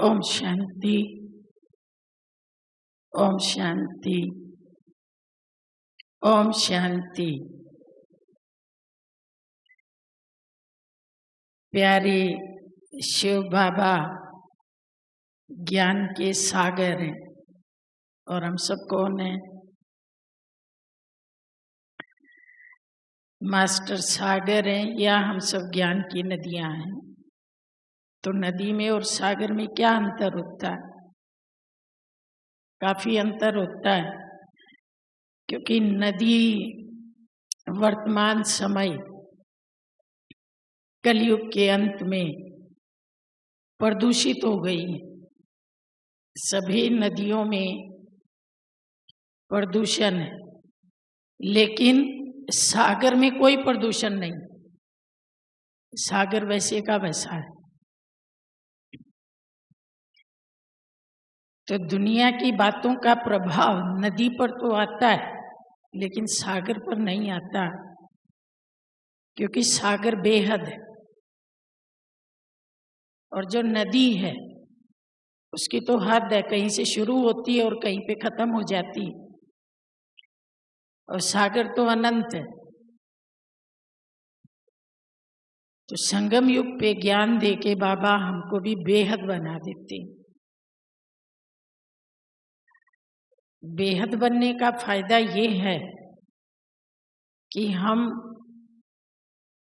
ओम शांति। ओम शांति। ओम शांति। प्यारे शिव बाबा ज्ञान के सागर हैं और हम सब कौन हैं? मास्टर सागर हैं या हम सब ज्ञान की नदियां हैं। तो नदी में और सागर में क्या अंतर होता है? काफी अंतर होता है, क्योंकि नदी वर्तमान समय कलयुग के अंत में प्रदूषित हो गई है। सभी नदियों में प्रदूषण है, लेकिन सागर में कोई प्रदूषण नहीं। सागर वैसे का वैसा है। तो दुनिया की बातों का प्रभाव नदी पर तो आता है, लेकिन सागर पर नहीं आता, क्योंकि सागर बेहद है। और जो नदी है उसकी तो हद है, कहीं से शुरू होती है और कहीं पे खत्म हो जाती है। और सागर तो अनंत है। तो संगम युग पे ज्ञान दे के बाबा हमको भी बेहद बना देते हैं। बेहद बनने का फायदा ये है कि हम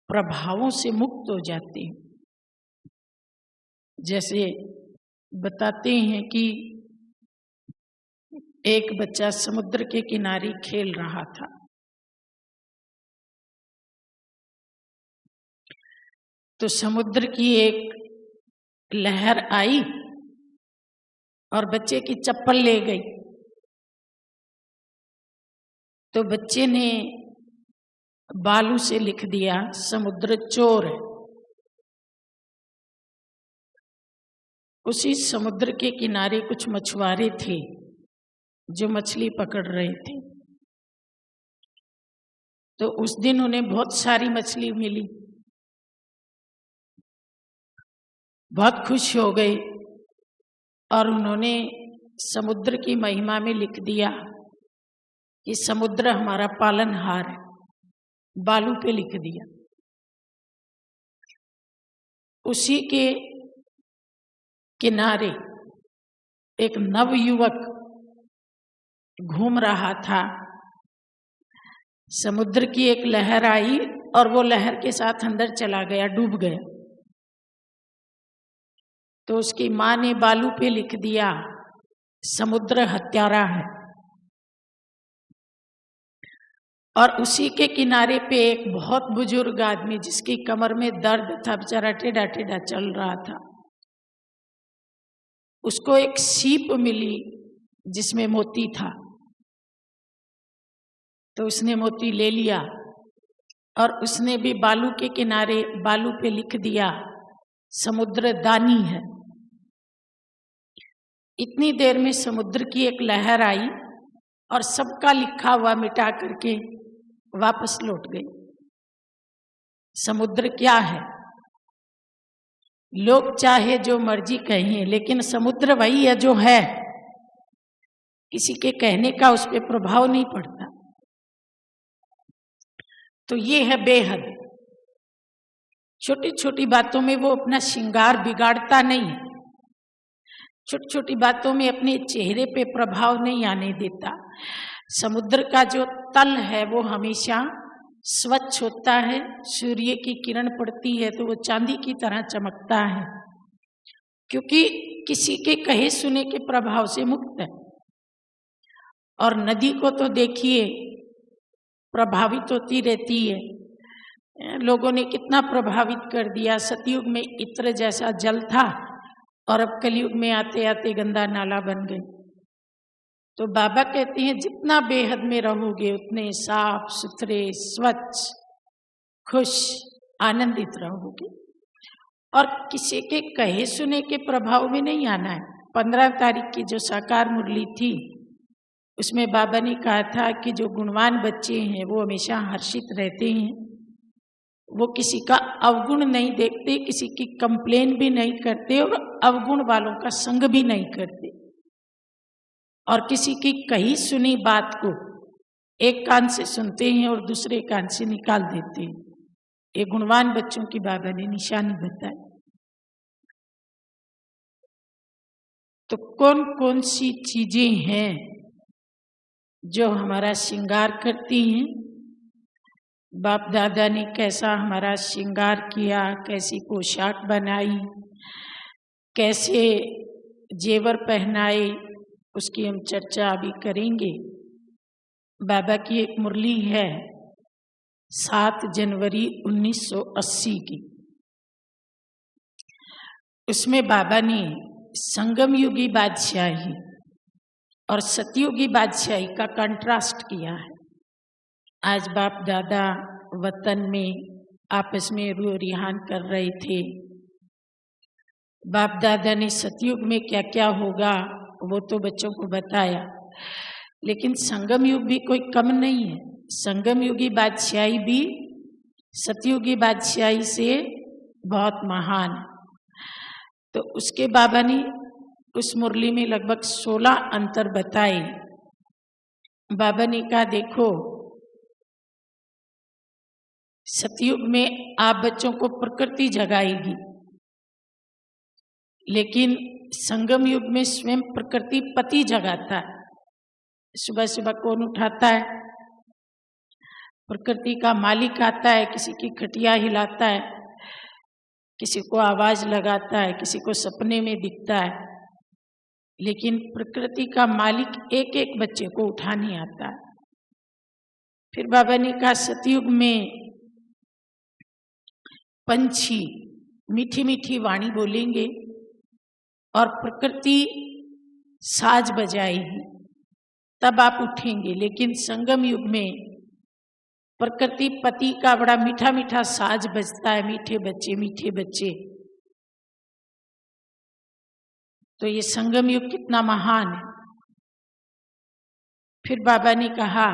प्रभावों से मुक्त हो जाते हैं। जैसे बताते हैं कि एक बच्चा समुद्र के किनारे खेल रहा था। तो समुद्र की एक लहर आई और बच्चे की चप्पल ले गई। तो बच्चे ने बालू से लिख दिया, समुद्र चोर है। उसी समुद्र के किनारे कुछ मछुआरे थे जो मछली पकड़ रहे थे। तो उस दिन उन्हें बहुत सारी मछली मिली, बहुत खुश हो गए और उन्होंने समुद्र की महिमा में लिख दिया कि समुद्र हमारा पालनहार है। बालू पे लिख दिया। उसी के किनारे एक नवयुवक घूम रहा था। समुद्र की एक लहर आई और वो लहर के साथ अंदर चला गया, डूब गया। तो उसकी माँ ने बालू पे लिख दिया, समुद्र हत्यारा है। और उसी के किनारे पे एक बहुत बुजुर्ग आदमी जिसकी कमर में दर्द था, बेचारा टेढ़ा टेढ़ा चल रहा था, उसको एक सीप मिली जिसमें मोती था। तो उसने मोती ले लिया और उसने भी बालू के किनारे बालू पे लिख दिया, समुद्र दानी है। इतनी देर में समुद्र की एक लहर आई और सबका लिखा हुआ मिटा करके वापस लौट गई। समुद्र क्या है? लोग चाहे जो मर्जी कहें, लेकिन समुद्र वही है जो है। किसी के कहने का उस पर प्रभाव नहीं पड़ता। तो ये है बेहद। छोटी छोटी बातों में वो अपना श्रृंगार बिगाड़ता नहीं है। छोटी छोटी बातों में अपने चेहरे पे प्रभाव नहीं आने देता। समुद्र का जो तल है वो हमेशा स्वच्छ होता है। सूर्य की किरण पड़ती है तो वो चांदी की तरह चमकता है, क्योंकि किसी के कहे सुने के प्रभाव से मुक्त है। और नदी को तो देखिए, प्रभावित होती रहती है। लोगों ने कितना प्रभावित कर दिया। सतयुग में इत्र जैसा जल था और अब कलयुग में आते आते गंदा नाला बन गई। तो बाबा कहते हैं जितना बेहद में रहोगे उतने साफ सुथरे, स्वच्छ, खुश, आनंदित रहोगे। और किसी के कहे सुने के प्रभाव में नहीं आना है। 15 तारीख की जो साकार मुरली थी उसमें बाबा ने कहा था कि जो गुणवान बच्चे हैं वो हमेशा हर्षित रहते हैं वो किसी का अवगुण नहीं देखते, किसी की कंप्लेन भी नहीं करते और अवगुण वालों का संग भी नहीं करते, और किसी की कही सुनी बात को एक कान से सुनते हैं और दूसरे कान से निकाल देते हैं। ये गुणवान बच्चों की बाबा ने निशानी बताई। तो कौन कौन सी चीजें हैं जो हमारा श्रृंगार करती हैं? बाप दादा ने कैसा हमारा श्रृंगार किया, कैसी पोशाक बनाई, कैसे जेवर पहनाए, उसकी हम चर्चा अभी करेंगे। बाबा की एक मुरली है 7 जनवरी 1980 की। उसमें बाबा ने संगम युगी बादशाही और सतयुगी बादशाही का कंट्रास्ट किया है। आज बाप दादा वतन में आपस में रू रिहान कर रहे थे। बाप दादा ने सतयुग में क्या क्या होगा वो तो बच्चों को बताया, लेकिन संगम युग भी कोई कम नहीं है। संगम युगी बादशाही भी सतयुगी बादशाही से बहुत महान है। तो उसके बाबा ने उस मुरली में लगभग 16 अंतर बताए। बाबा ने कहा देखो, सतयुग में आप बच्चों को प्रकृति जगाएगी, लेकिन संगम युग में स्वयं प्रकृति पति जगाता है। सुबह सुबह कौन उठाता है? प्रकृति का मालिक आता है, किसी की खटिया हिलाता है, किसी को आवाज लगाता है, किसी को सपने में दिखता है, लेकिन प्रकृति का मालिक एक एक बच्चे को उठाने आता है। फिर बाबा ने कहा सतयुग में पंछी मीठी मीठी वाणी बोलेंगे और प्रकृति साज बजाएगी, तब आप उठेंगे। लेकिन संगम युग में प्रकृति पति का बड़ा मीठा मीठा साज बजता है, मीठे बच्चे मीठे बच्चे। तो ये संगम युग कितना महान है। फिर बाबा ने कहा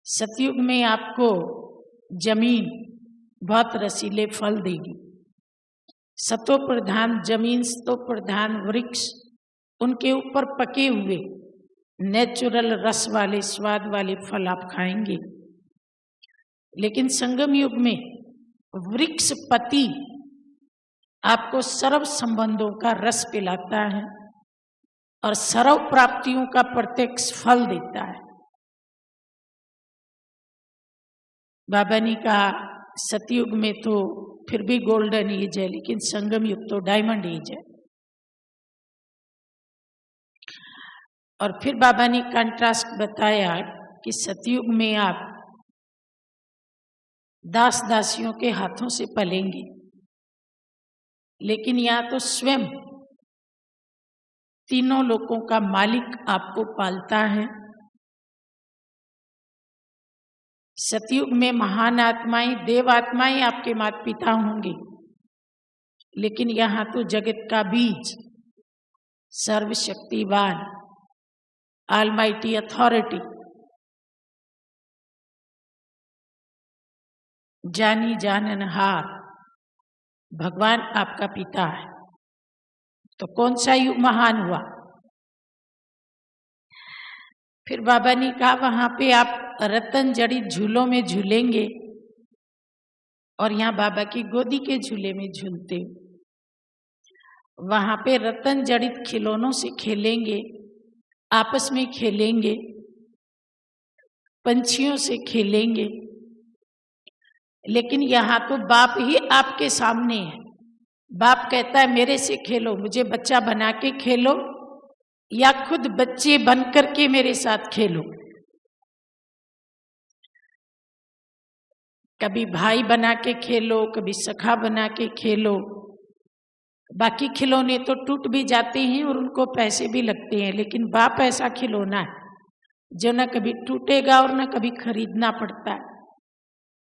सतयुग में आपको जमीन बहुत रसीले फल देगी। सतो प्रधान जमीन, सतो प्रधान वृक्ष, उनके ऊपर पके हुए नेचुरल रस वाले स्वाद वाले फल आप खाएंगे। लेकिन संगम युग में वृक्ष पति आपको सर्व संबंधों का रस पिलाता है और सर्व प्राप्तियों का प्रत्यक्ष फल देता है। बाबा ने कहा सतयुग में तो फिर भी गोल्डन एज है, लेकिन संगम युग तो डायमंड एज है। और फिर बाबा ने कंट्रास्ट बताया कि सतयुग में आप दास दासियों के हाथों से पलेंगे, लेकिन यहाँ तो स्वयं तीनों लोकों का मालिक आपको पालता है। सतयुग में महान आत्माएं, देव आत्माएं आपके माता पिता होंगे, लेकिन यहाँ तो जगत का बीज, सर्वशक्तिवान, ऑलमाइटी अथॉरिटी, जानी जाननहार भगवान आपका पिता है। तो कौन सा युग महान हुआ? फिर बाबा ने कहा वहां पे आप रतन जड़ित झूलों में झूलेंगे और यहाँ बाबा की गोदी के झूले में झूलते हो। वहां पे रतन जड़ित खिलौनों से खेलेंगे, आपस में खेलेंगे, पंछियों से खेलेंगे, लेकिन यहाँ तो बाप ही आपके सामने है। बाप कहता है मेरे से खेलो, मुझे बच्चा बना के खेलो या खुद बच्चे बन करके मेरे साथ खेलो। कभी भाई बना के खेलो, कभी सखा बना के खेलो। बाकी खिलौने तो टूट भी जाते हैं और उनको पैसे भी लगते हैं, लेकिन बाप ऐसा खिलौना है जो न कभी टूटेगा और न कभी खरीदना पड़ता है।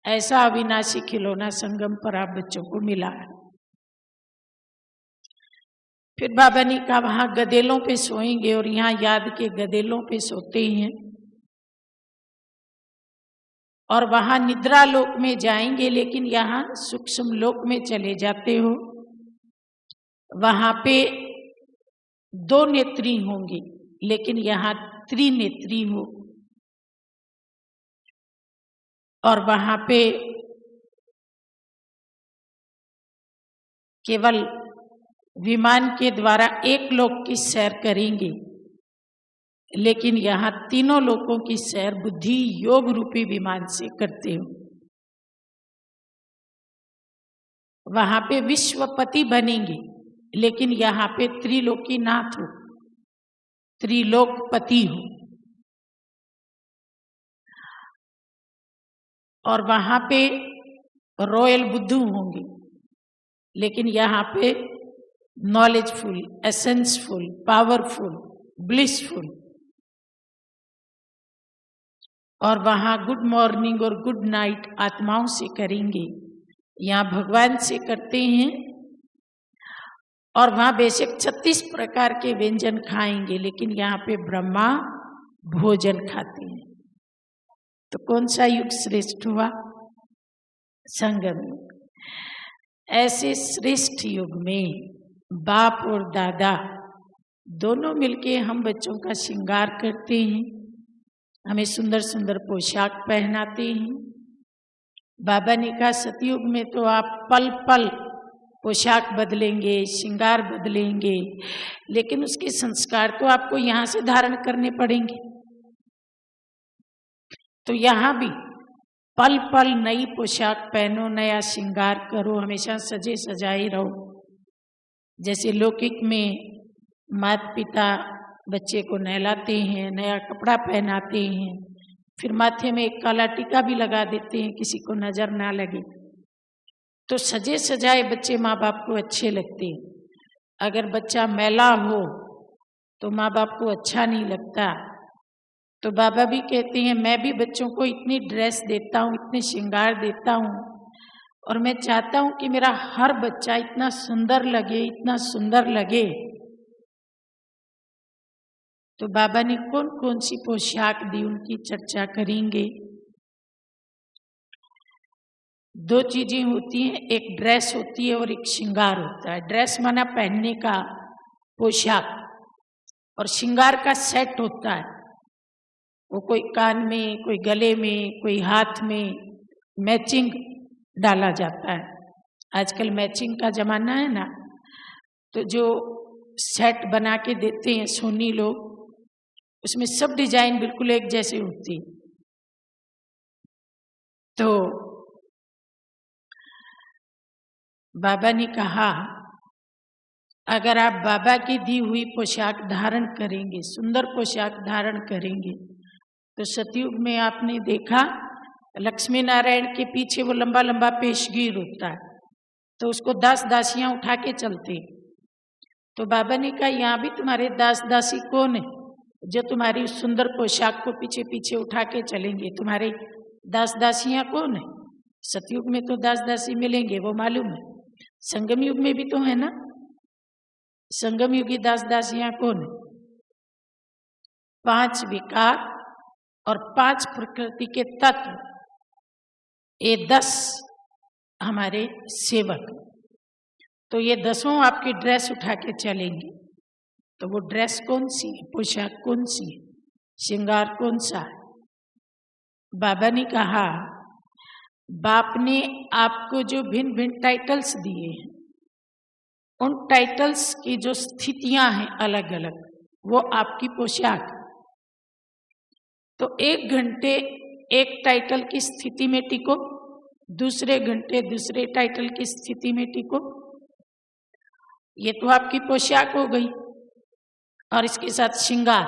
ऐसा अविनाशी खिलौना संगम पर आप बच्चों को मिला है। फिर बाबा ने कहा वहां गदेलों पे सोएंगे और यहाँ याद के गदेलों पे सोते हैं। और वहां निद्रा लोक में जाएंगे, लेकिन यहाँ सूक्ष्म लोक में चले जाते हो। वहां पे 2 नेत्री होंगी, लेकिन यहाँ त्रिनेत्री हो। और वहां पे केवल विमान के द्वारा एक लोक की सैर करेंगे, लेकिन यहाँ तीनों लोकों की सैर बुद्धि योग रूपी विमान से करते हो। वहां पे विश्वपति बनेंगे, लेकिन यहाँ पे त्रिलोकीनाथ हो, त्रिलोकपति हो। और वहां पे रॉयल बुद्धू होंगे, लेकिन यहाँ पे नॉलेजफुल, एसेंसफुल, पावरफुल, ब्लिसफुल। और वहां गुड मॉर्निंग और गुड नाइट आत्माओं से करेंगे, यहाँ भगवान से करते हैं। और वहां बेशक 36 प्रकार के व्यंजन खाएंगे, लेकिन यहाँ पे ब्रह्मा भोजन खाते हैं। तो कौन सा युग श्रेष्ठ हुआ? संगम युग। ऐसे श्रेष्ठ युग में बाप और दादा दोनों मिलके हम बच्चों का श्रृंगार करते हैं, हमें सुंदर सुंदर पोशाक पहनाते हैं। बाबा ने कहा सतयुग में तो आप पल पल पोशाक बदलेंगे, श्रृंगार बदलेंगे, लेकिन उसके संस्कार तो आपको यहाँ से धारण करने पड़ेंगे। तो यहाँ भी पल पल नई पोशाक पहनो, नया श्रृंगार करो, हमेशा सजे सजाए रहो। जैसे लौकिक में माता पिता बच्चे को नहलाते हैं, नया कपड़ा पहनाते हैं, फिर माथे में एक काला टीका भी लगा देते हैं, किसी को नजर ना लगे। तो सजे सजाए बच्चे माँ बाप को अच्छे लगते हैं। अगर बच्चा मैला हो तो माँ बाप को अच्छा नहीं लगता। तो बाबा भी कहते हैं मैं भी बच्चों को इतनी ड्रेस देता हूँ, इतने श्रृंगार देता हूँ, और मैं चाहता हूँ कि मेरा हर बच्चा इतना सुंदर लगे, इतना सुंदर लगे। तो बाबा ने कौन कौन सी पोशाक दी, उनकी चर्चा करेंगे। 2 चीजें होती हैं, एक ड्रेस होती है और एक श्रृंगार होता है। ड्रेस माना पहनने का पोशाक, और श्रृंगार का सेट होता है। वो कोई कान में, कोई गले में, कोई हाथ में मैचिंग डाला जाता है। आजकल मैचिंग का जमाना है ना, तो जो सेट बना के देते हैं सोनी लोग, उसमें सब डिजाइन बिल्कुल एक जैसे होती है। तो बाबा ने कहा अगर आप बाबा की दी हुई पोशाक धारण करेंगे, सुंदर पोशाक धारण करेंगे, तो सतयुग में आपने देखा लक्ष्मी नारायण के पीछे वो लंबा लंबा पेशगीर होता है, तो उसको दास दासियां उठा के चलते। तो बाबा ने कहा यहाँ भी तुम्हारे दास दासी कौन है जो तुम्हारी सुंदर पोशाक को पीछे पीछे उठा के चलेंगे? तुम्हारे दास दासियां कौन है? सतयुग में तो दास दासी मिलेंगे, वो मालूम है। संगम युग में भी तो है ना, संगम युगी दास दासियां कौन है? 5 विकार और 5 प्रकृति के तत्व, ये 10 हमारे सेवक। तो ये 10 आपकी ड्रेस उठा के चलेंगे। तो वो ड्रेस कौन सी है, पोशाक कौन सी है, श्रृंगार कौन सा है? बाबा ने कहा बाप ने आपको जो भिन्न भिन्न टाइटल्स दिए हैं, उन टाइटल्स की जो स्थितियां हैं अलग अलग, वो आपकी पोशाक। तो 1 घंटे एक टाइटल की स्थिति में टिको, दूसरे घंटे दूसरे टाइटल की स्थिति में टिको। ये तो आपकी पोशाक हो गई, और इसके साथ श्रृंगार।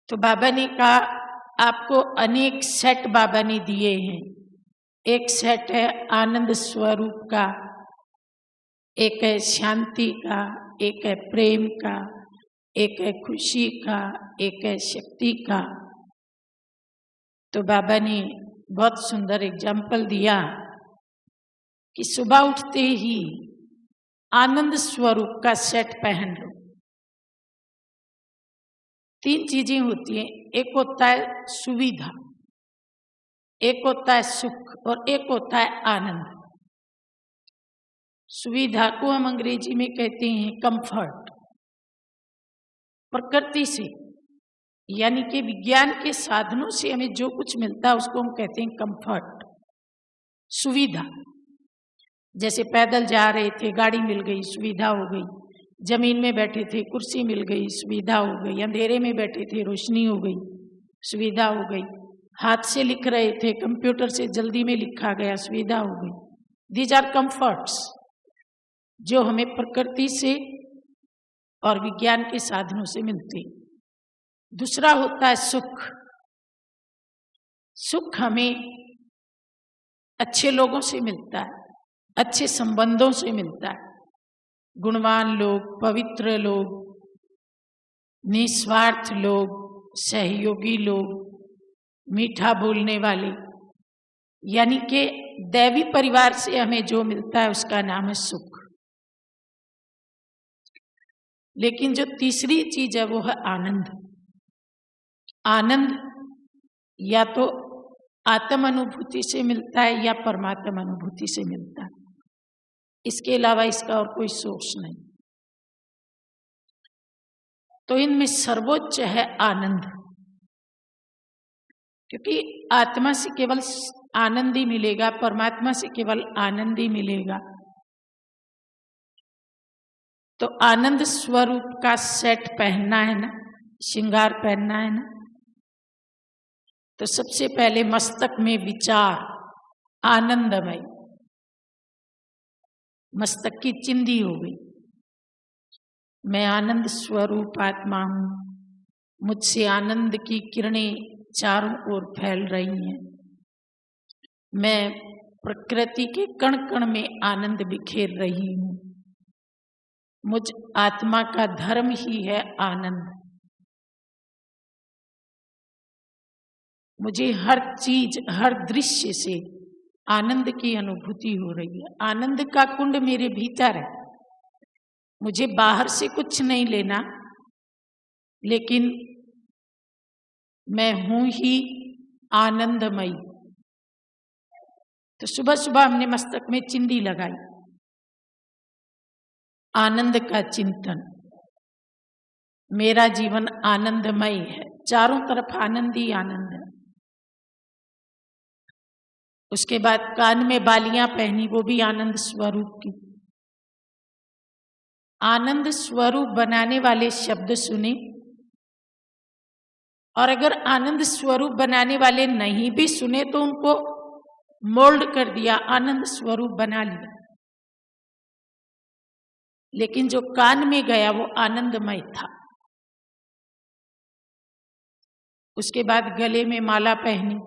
तो बाबा ने कहा आपको अनेक सेट बाबा ने दिए हैं। एक सेट है आनंद स्वरूप का, एक है शांति का, एक है प्रेम का, एक है खुशी का, एक है शक्ति का। तो बाबा ने बहुत सुंदर एग्जाम्पल दिया कि सुबह उठते ही आनंद स्वरूप का सेट पहन लो। 3 चीजें होती हैं। एक होता है सुविधा, एक होता है सुख और एक होता है आनंद। सुविधा को हम अंग्रेजी में कहते हैं कंफर्ट। प्रकृति से यानी कि विज्ञान के साधनों से हमें जो कुछ मिलता है उसको हम कहते हैं कंफर्ट, सुविधा। जैसे पैदल जा रहे थे, गाड़ी मिल गई, सुविधा हो गई। जमीन में बैठे थे, कुर्सी मिल गई, सुविधा हो गई। अंधेरे में बैठे थे, रोशनी हो गई, सुविधा हो गई। हाथ से लिख रहे थे, कंप्यूटर से जल्दी में लिखा गया, सुविधा हो गई। दीज आर कंफर्ट्स जो हमें प्रकृति से और विज्ञान के साधनों से मिलते। दूसरा होता है सुख। सुख हमें अच्छे लोगों से मिलता है, अच्छे संबंधों से मिलता है। गुणवान लोग, पवित्र लोग, निस्वार्थ लोग, सहयोगी लोग, मीठा बोलने वाले, यानी कि दैवी परिवार से हमें जो मिलता है उसका नाम है सुख। लेकिन जो तीसरी चीज है वो है आनंद। आनंद या तो आत्म अनुभूति से मिलता है या परमात्मा अनुभूति से मिलता है। इसके अलावा इसका और कोई सोर्स नहीं। तो इनमें सर्वोच्च है आनंद, क्योंकि आत्मा से केवल आनंद ही मिलेगा, परमात्मा से केवल आनंद ही मिलेगा। तो आनंद स्वरूप का सेट पहनना है ना, श्रृंगार पहनना है ना, तो सबसे पहले मस्तक में विचार आनंदमय, मस्तक की चिंदी हो गई। मैं आनंद स्वरूप आत्मा हूं, मुझसे आनंद की किरणें चारों ओर फैल रही हैं। मैं प्रकृति के कण कण में आनंद बिखेर रही हूं। मुझ आत्मा का धर्म ही है आनंद। मुझे हर चीज, हर दृश्य से आनंद की अनुभूति हो रही है। आनंद का कुंड मेरे भीतर है। मुझे बाहर से कुछ नहीं लेना, लेकिन मैं हूं ही आनंदमयी। तो सुबह सुबह हमने मस्तक में चिंदी लगाई, आनंद का चिंतन। मेरा जीवन आनंदमय है, चारों तरफ आनंद ही आनंद है। उसके बाद कान में बालियां पहनी, वो भी आनंद स्वरूप की। आनंद स्वरूप बनाने वाले शब्द सुने, और अगर आनंद स्वरूप बनाने वाले नहीं भी सुने तो उनको मोल्ड कर दिया, आनंद स्वरूप बना लिया। लेकिन जो कान में गया वो आनंदमय था। उसके बाद गले में माला पहनी,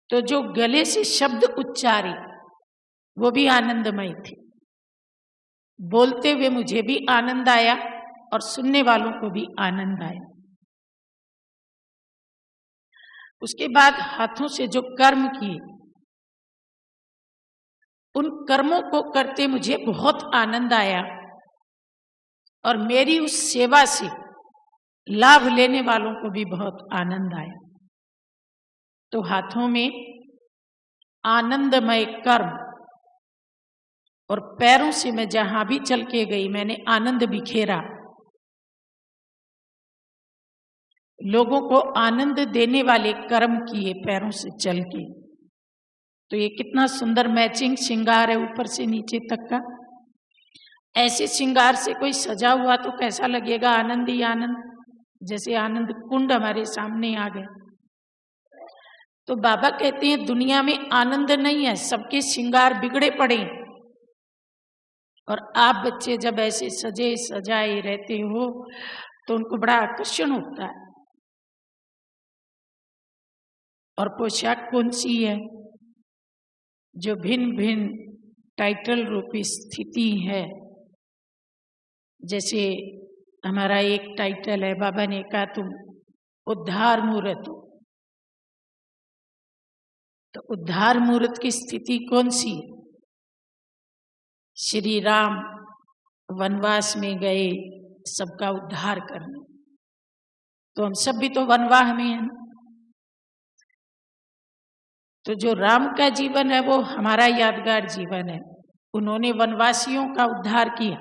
तो जो गले से शब्द उच्चारे वो भी आनंदमय थे। बोलते हुए मुझे भी आनंद आया और सुनने वालों को भी आनंद आया। उसके बाद हाथों से जो कर्म किए, उन कर्मों को करते मुझे बहुत आनंद आया, और मेरी उस सेवा से लाभ लेने वालों को भी बहुत आनंद आया। तो हाथों में आनंदमय कर्म, और पैरों से मैं जहां भी चल के गई मैंने आनंद बिखेरा। लोगों को आनंद देने वाले कर्म किए पैरों से चल के। तो ये कितना सुंदर मैचिंग श्रृंगार है ऊपर से नीचे तक का। ऐसे श्रृंगार से कोई सजा हुआ तो कैसा लगेगा? आनंद ही आनंद, जैसे आनंद कुंड हमारे सामने आ गए। तो बाबा कहते हैं दुनिया में आनंद नहीं है, सबके श्रृंगार बिगड़े पड़े। और आप बच्चे जब ऐसे सजे सजाए रहते हो तो उनको बड़ा आकर्षण होता है। और पोशाक कौन सी है? जो भिन्न भिन्न टाइटल रूपी स्थिति है। जैसे हमारा एक टाइटल है, बाबा ने कहा तुम उद्धार मूर्त हो। तो उद्धार मूर्त की स्थिति कौन सी है? श्री राम वनवास में गए सबका उद्धार करने, तो हम सब भी तो वनवाह में हैं। तो जो राम का जीवन है वो हमारा यादगार जीवन है। उन्होंने वनवासियों का उद्धार किया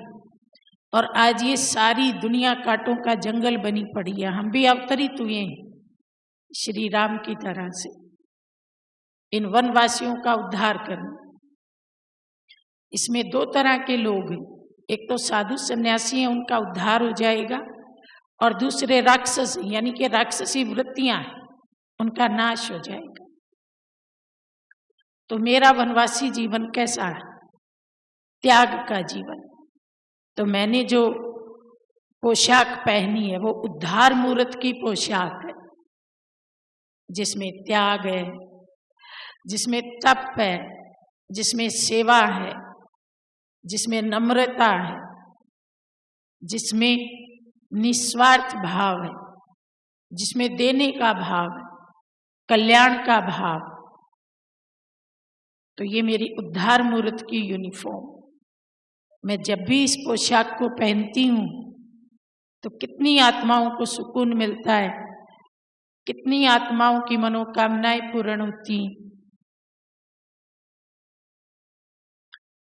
और आज ये सारी दुनिया कांटों का जंगल बनी पड़ी है। हम भी अवतरित हुए हैं श्री राम की तरह से इन वनवासियों का उद्धार करना। इसमें दो तरह के लोग हैं, एक तो साधु सन्यासी हैं, उनका उद्धार हो जाएगा, और दूसरे राक्षस यानी कि राक्षसी वृत्तियां हैं, उनका नाश हो जाएगा। तो मेरा वनवासी जीवन कैसा है? त्याग का जीवन। तो मैंने जो पोशाक पहनी है वो उद्धार मूर्त की पोशाक है, जिसमें त्याग है, जिसमें तप है, जिसमें सेवा है, जिसमें नम्रता है, जिसमें निस्वार्थ भाव है, जिसमें देने का भाव है, कल्याण का भाव। तो ये मेरी उद्धार मूर्त की यूनिफॉर्म। मैं जब भी इस पोशाक को पहनती हूँ तो कितनी आत्माओं को सुकून मिलता है, कितनी आत्माओं की मनोकामनाएं पूर्ण होती हैं।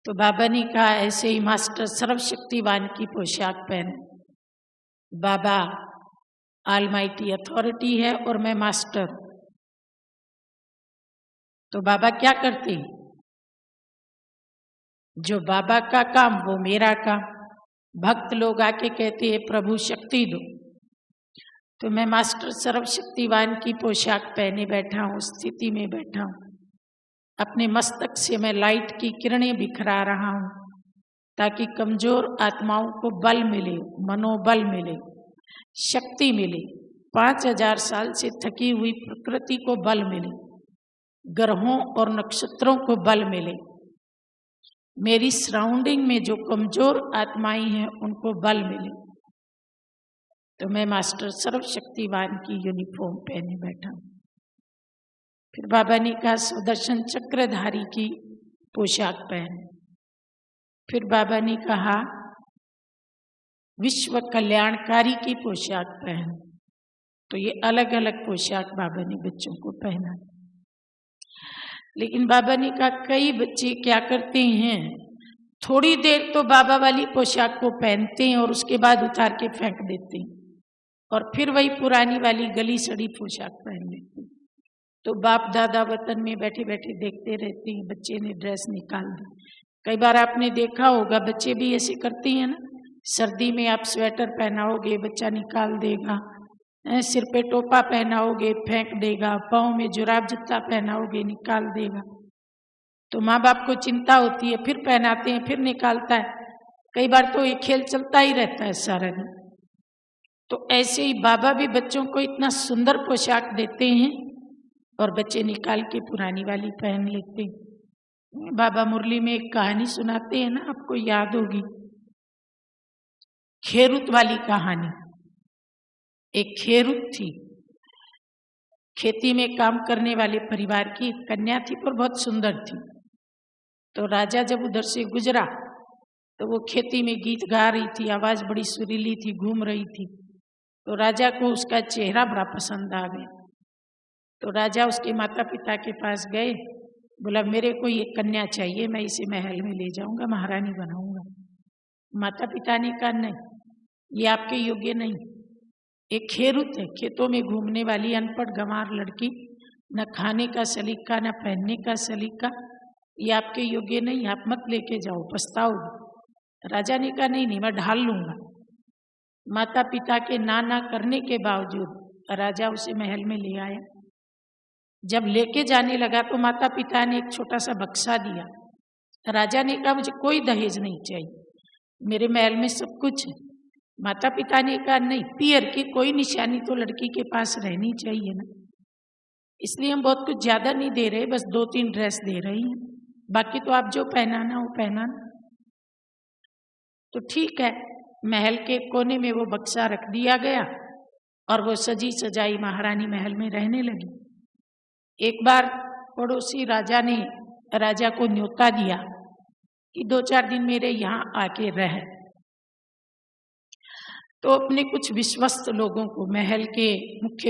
तो बाबा ने कहा ऐसे ही मास्टर सर्वशक्तिवान की पोशाक पहने। बाबा ऑलमाइटी अथॉरिटी है और मैं मास्टर। तो बाबा क्या करते हैं? जो बाबा का काम वो मेरा काम। भक्त लोग आके कहते हैं प्रभु शक्ति दो, तो मैं मास्टर सर्वशक्तिवान की पोशाक पहने बैठा हूँ, स्थिति में बैठा हूँ। अपने मस्तक से मैं लाइट की किरणें बिखरा रहा हूँ ताकि कमजोर आत्माओं को बल मिले, मनोबल मिले, शक्ति मिले। 5000 साल से थकी हुई प्रकृति को बल मिले, ग्रहों और नक्षत्रों को बल मिले। मेरी सराउंडिंग में जो कमजोर आत्माएं हैं उनको बल मिले। तो मैं मास्टर सर्वशक्तिवान की यूनिफॉर्म पहने बैठा हूँ। फिर बाबा ने कहा सुदर्शन चक्रधारी की पोशाक पहने। फिर बाबा ने कहा विश्व कल्याणकारी की पोशाक पहने। तो ये अलग अलग पोशाक बाबा ने बच्चों को पहना। लेकिन बाबा ने कहा कई बच्चे क्या करते हैं, थोड़ी देर तो बाबा वाली पोशाक को पहनते हैं और उसके बाद उतार के फेंक देते हैं और फिर वही पुरानी वाली गली सड़ी पोशाक पहन लेते हैं। तो बाप दादा वतन में बैठे बैठे देखते रहते हैं, बच्चे ने ड्रेस निकाल दी। कई बार आपने देखा होगा बच्चे भी ऐसे करते हैं ना, सर्दी में आप स्वेटर पहनाओगे बच्चा निकाल देगा, सिर पे टोपा पहनाओगे फेंक देगा, पाँव में जुराब जूता पहनाओगे निकाल देगा। तो माँ बाप को चिंता होती है, फिर पहनाते हैं फिर निकालता है। कई बार तो ये खेल चलता ही रहता है सारा दिन। तो ऐसे ही बाबा भी बच्चों को इतना सुंदर पोशाक देते हैं और बच्चे निकाल के पुरानी वाली पहन लेते हैं। बाबा मुरली में एक कहानी सुनाते हैं ना, आपको याद होगी, खेरुत वाली कहानी। एक खेरुत थी, खेती में काम करने वाले परिवार की कन्या थी पर बहुत सुंदर थी। तो राजा जब उधर से गुजरा तो वो खेती में गीत गा रही थी, आवाज बड़ी सुरीली थी, घूम रही थी। तो राजा को उसका चेहरा बड़ा पसंद आ गया। तो राजा उसके माता पिता के पास गए, बोला मेरे को ये कन्या चाहिए, मैं इसे महल में ले जाऊंगा, महारानी बनाऊंगा। माता पिता ने कहा नहीं, ये आपके योग्य नहीं। एक खेरुत है, खेतों में घूमने वाली अनपढ़ गंवार लड़की, न खाने का सलीका न पहनने का सलीका, ये आपके योग्य नहीं, आप मत लेके जाओ, पछताओगे। राजा ने कहा नहीं नहीं मैं ढाल लूंगा। माता पिता के ना करने के बावजूद राजा उसे महल में ले आया। जब लेके जाने लगा तो माता पिता ने एक छोटा सा बक्सा दिया। राजा ने कहा मुझे कोई दहेज नहीं चाहिए, मेरे महल में सब कुछ है। माता पिता ने कहा नहीं, पीयर की कोई निशानी तो लड़की के पास रहनी चाहिए ना, इसलिए हम बहुत कुछ ज्यादा नहीं दे रहे, बस 2-3 ड्रेस दे रही हैं, बाकी तो आप जो पहनाना वो पहनाना। तो ठीक है, महल के कोने में वो बक्सा रख दिया गया और वो सजी सजाई महारानी महल में रहने लगी। एक बार पड़ोसी राजा ने राजा को न्योता दिया कि 2-4 दिन मेरे यहाँ आके रह। तो अपने कुछ विश्वस्त लोगों को, महल के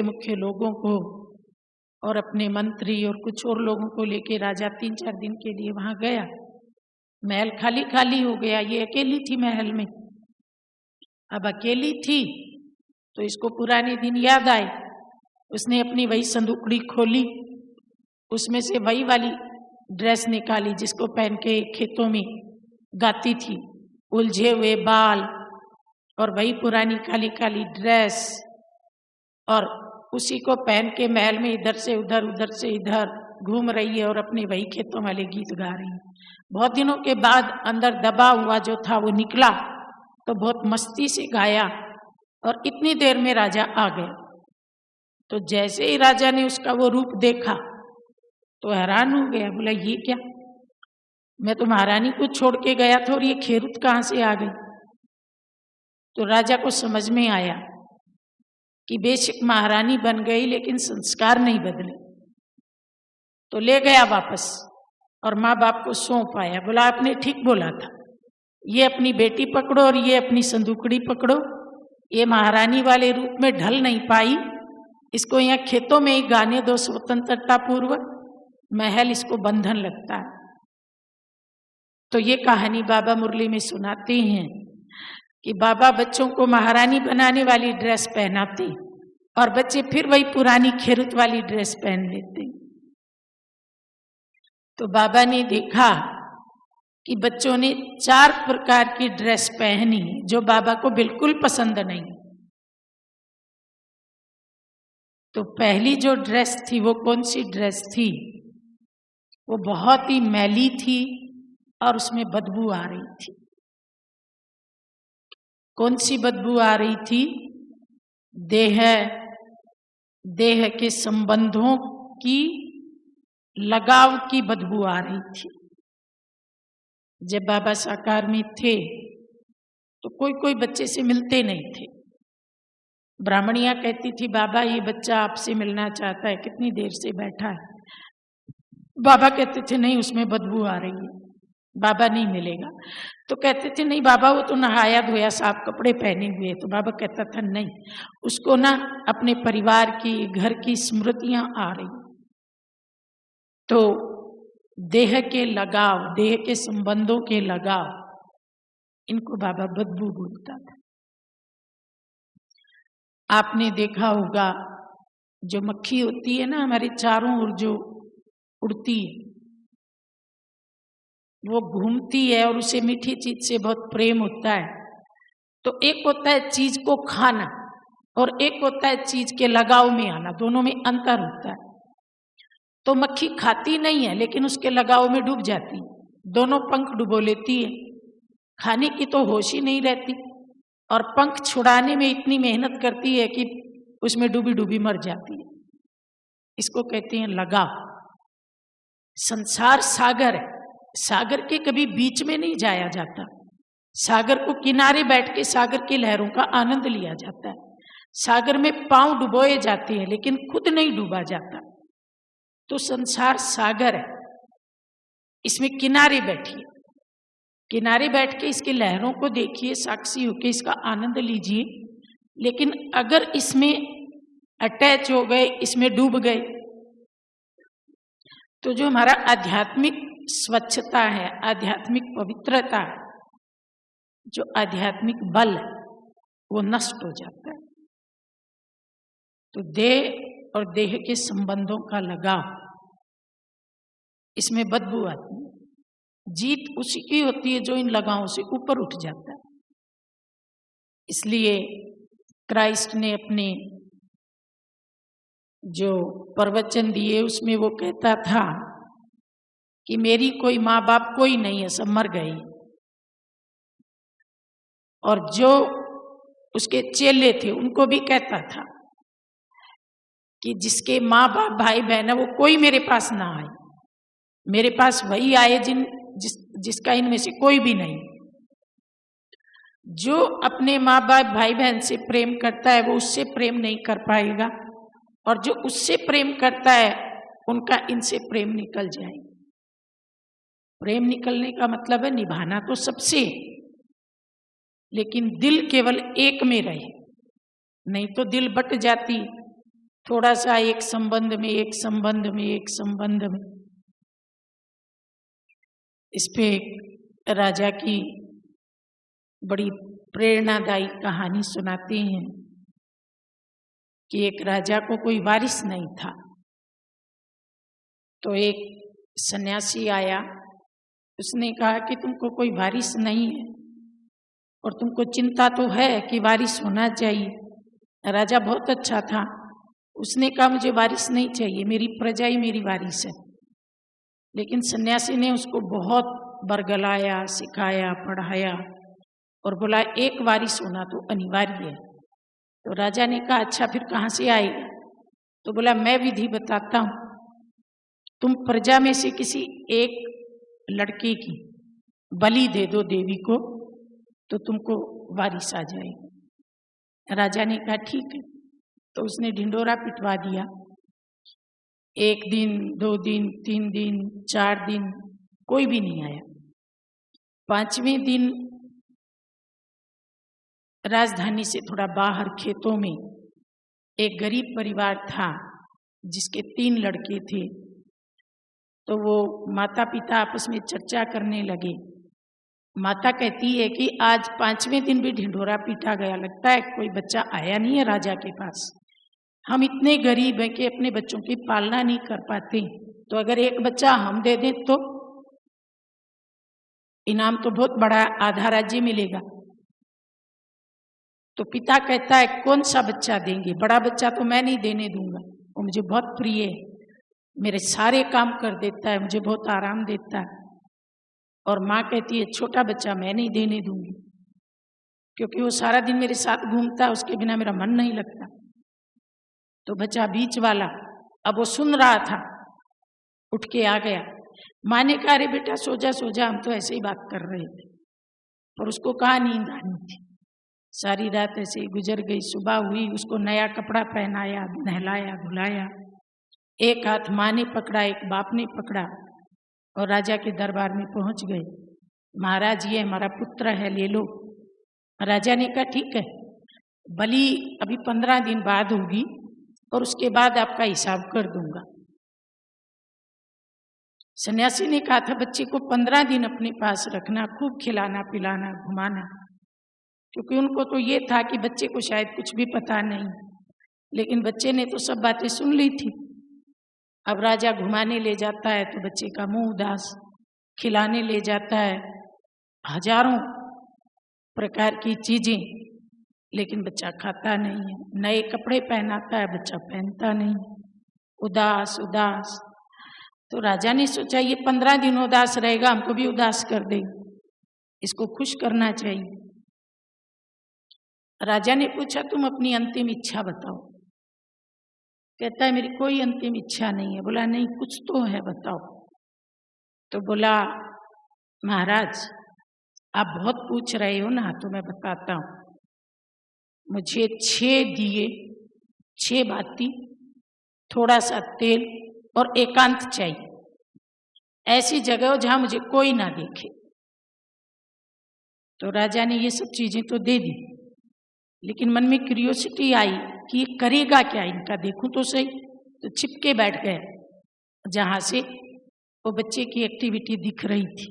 मुख्य लोगों को और अपने मंत्री और कुछ और लोगों को लेके राजा 3-4 दिन के लिए वहां गया। महल खाली खाली हो गया, ये अकेली थी महल में। अब अकेली थी तो इसको पुराने दिन याद आए। उसने अपनी वही संदूकड़ी खोली, उसमें से वही वाली ड्रेस निकाली जिसको पहन के खेतों में गाती थी, उलझे हुए बाल और वही पुरानी काली काली ड्रेस, और उसी को पहन के महल में इधर से उधर इधर घूम रही है और अपने वही खेतों वाले गीत गा रही है। बहुत दिनों के बाद अंदर दबा हुआ जो था वो निकला तो बहुत मस्ती से गाया और इतनी देर में राजा आ गए। तो जैसे ही राजा ने उसका वो रूप देखा तो हैरान हो गया, बोला ये क्या, मैं तो महारानी को छोड़ के गया था और ये खेरुत कहाँ से आ गई। तो राजा को समझ में आया कि बेशक महारानी बन गई लेकिन संस्कार नहीं बदले। तो ले गया वापस और माँ बाप को सौंप आया, बोला आपने ठीक बोला था, ये अपनी बेटी पकड़ो और ये अपनी संदूकड़ी पकड़ो, ये महारानी वाले रूप में ढल नहीं पाई, इसको यहाँ खेतों में ही गाने दो स्वतंत्रता पूर्वक, महल इसको बंधन लगता है। तो ये कहानी बाबा मुरली में सुनाते हैं कि बाबा बच्चों को महारानी बनाने वाली ड्रेस पहनाते और बच्चे फिर वही पुरानी खेरुत वाली ड्रेस पहन लेते। तो बाबा ने देखा कि बच्चों ने 4 प्रकार की ड्रेस पहनी जो बाबा को बिल्कुल पसंद नहीं। तो पहली जो ड्रेस थी वो कौन सी ड्रेस थी, वो बहुत ही मैली थी और उसमें बदबू आ रही थी। कौन सी बदबू आ रही थी, देह के संबंधों की लगाव की बदबू आ रही थी। जब बाबा साकार में थे तो कोई कोई बच्चे से मिलते नहीं थे। ब्राह्मणियां कहती थी बाबा ये बच्चा आपसे मिलना चाहता है, कितनी देर से बैठा है। बाबा कहते थे नहीं उसमें बदबू आ रही है, बाबा नहीं मिलेगा। तो कहते थे नहीं बाबा वो तो नहाया धोया साफ कपड़े पहने हुए। तो बाबा कहता था नहीं, उसको ना अपने परिवार की घर की स्मृतियां आ रही। तो देह के लगाव, देह के संबंधों के लगाव, इनको बाबा बदबू बोलता था। आपने देखा होगा जो मक्खी होती है ना हमारे चारों ओर जो उड़ती है, वो घूमती है और उसे मीठी चीज से बहुत प्रेम होता है। तो एक होता है चीज को खाना और एक होता है चीज के लगाव में आना, दोनों में अंतर होता है। तो मक्खी खाती नहीं है लेकिन उसके लगाव में डूब जाती, दोनों पंख डुबो लेती है, खाने की तो होश ही नहीं रहती और पंख छुड़ाने में इतनी मेहनत करती है कि उसमें डूबी डूबी मर जाती है। इसको कहते हैं लगाव। संसार सागर है, सागर के कभी बीच में नहीं जाया जाता। सागर को किनारे बैठ के सागर की लहरों का आनंद लिया जाता है। सागर में पांव डुबोए जाते हैं लेकिन खुद नहीं डूबा जाता। तो संसार सागर है, इसमें किनारे बैठिए, किनारे बैठ के इसकी लहरों को देखिए, साक्षी होके इसका आनंद लीजिए। लेकिन अगर इसमें अटैच हो गए, इसमें डूब गए, तो जो हमारा आध्यात्मिक स्वच्छता है, आध्यात्मिक पवित्रता है, जो आध्यात्मिक बल है, वो नष्ट हो जाता है। तो देह और देह के संबंधों का लगाव, इसमें बदबू आती है। जीत उसी की होती है जो इन लगावों से ऊपर उठ जाता है। इसलिए क्राइस्ट ने अपने जो प्रवचन दिए उसमें वो कहता था कि मेरी कोई माँ बाप कोई नहीं है, सब मर गए। और जो उसके चेले थे उनको भी कहता था कि जिसके माँ बाप भाई बहन है वो कोई मेरे पास ना आए, मेरे पास वही आए जिसका इनमें से कोई भी नहीं। जो अपने माँ बाप भाई बहन से प्रेम करता है वो उससे प्रेम नहीं कर पाएगा, और जो उससे प्रेम करता है उनका इनसे प्रेम निकल जाएगा। प्रेम निकलने का मतलब है निभाना तो सबसे, लेकिन दिल केवल एक में रहे, नहीं तो दिल बट जाती थोड़ा सा एक संबंध में एक संबंध में एक संबंध में, इस पे राजा की बड़ी प्रेरणादायी कहानी सुनाते हैं कि एक राजा को कोई वारिस नहीं था, तो एक सन्यासी आया। उसने कहा कि तुमको कोई वारिस नहीं है और तुमको चिंता तो है कि वारिस होना चाहिए। राजा बहुत अच्छा था, उसने कहा मुझे वारिस नहीं चाहिए, मेरी प्रजा ही मेरी वारिस है। लेकिन सन्यासी ने उसको बहुत बरगलाया, सिखाया, पढ़ाया और बोला एक वारिस होना तो अनिवार्य है। तो राजा ने कहा अच्छा फिर कहाँ से आएगा? तो बोला मैं विधि बताता हूँ, तुम प्रजा में से किसी एक लड़के की बलि दे दो देवी को तो तुमको वारिस आ जाएगा। राजा ने कहा ठीक है। तो उसने ढिंडोरा पिटवा दिया। 1 दिन, 2 दिन, 3 दिन, 4 दिन, कोई भी नहीं आया। 5वें दिन राजधानी से थोड़ा बाहर खेतों में एक गरीब परिवार था जिसके 3 लड़के थे। तो वो माता पिता आपस में चर्चा करने लगे। माता कहती है कि आज 5वें दिन भी ढिंढोरा पीटा गया, लगता है कोई बच्चा आया नहीं है राजा के पास। हम इतने गरीब हैं कि अपने बच्चों की पालना नहीं कर पाते, तो अगर एक बच्चा हम दे दें तो इनाम तो बहुत बड़ा, आधा राज्य मिलेगा। तो पिता कहता है कौन सा बच्चा देंगे? बड़ा बच्चा तो मैं नहीं देने दूंगा, वो मुझे बहुत प्रिय है, मेरे सारे काम कर देता है, मुझे बहुत आराम देता है। और माँ कहती है छोटा बच्चा मैं नहीं देने दूंगी, क्योंकि वो सारा दिन मेरे साथ घूमता है, उसके बिना मेरा मन नहीं लगता। तो बच्चा बीच वाला, अब वो सुन रहा था, उठ के आ गया। माँ ने कहा अरे बेटा सो जा सो जा, हम तो ऐसे ही बात कर रहे थे। पर उसको कहाँ नींद आनी थी। सारी रात ऐसे ही गुजर गई। सुबह हुई, उसको नया कपड़ा पहनाया, नहलाया धुलाया। एक हाथ माँ ने पकड़ा, एक बाप ने पकड़ा और राजा के दरबार में पहुंच गए। महाराज ये हमारा पुत्र है, ले लो। राजा ने कहा ठीक है, बलि अभी 15 दिन बाद होगी और उसके बाद आपका हिसाब कर दूंगा। सन्यासी ने कहा था बच्चे को 15 दिन अपने पास रखना, खूब खिलाना पिलाना घुमाना, क्योंकि उनको तो ये था कि बच्चे को शायद कुछ भी पता नहीं, लेकिन बच्चे ने तो सब बातें सुन ली थी। अब राजा घुमाने ले जाता है तो बच्चे का मुंह उदास, खिलाने ले जाता है हजारों प्रकार की चीजें, लेकिन बच्चा खाता नहीं है। नए कपड़े पहनाता है, बच्चा पहनता नहीं, उदास उदास। तो राजा ने सोचा ये 15 दिन उदास रहेगा, हमको भी उदास कर दे, इसको खुश करना चाहिए। राजा ने पूछा तुम अपनी अंतिम इच्छा बताओ। कहता है मेरी कोई अंतिम इच्छा नहीं है। बोला नहीं कुछ तो है, बताओ। तो बोला महाराज आप बहुत पूछ रहे हो ना, तो मैं बताता हूँ। मुझे 6 दिए, 6 बाती, थोड़ा सा तेल और एकांत चाहिए, ऐसी जगह हो जहां मुझे कोई ना देखे। तो राजा ने ये सब चीजें तो दे दी, लेकिन मन में क्यूरियोसिटी आई कि ये करेगा क्या, इनका देखूं तो सही। तो छिपके बैठ गए जहां से वो बच्चे की एक्टिविटी दिख रही थी,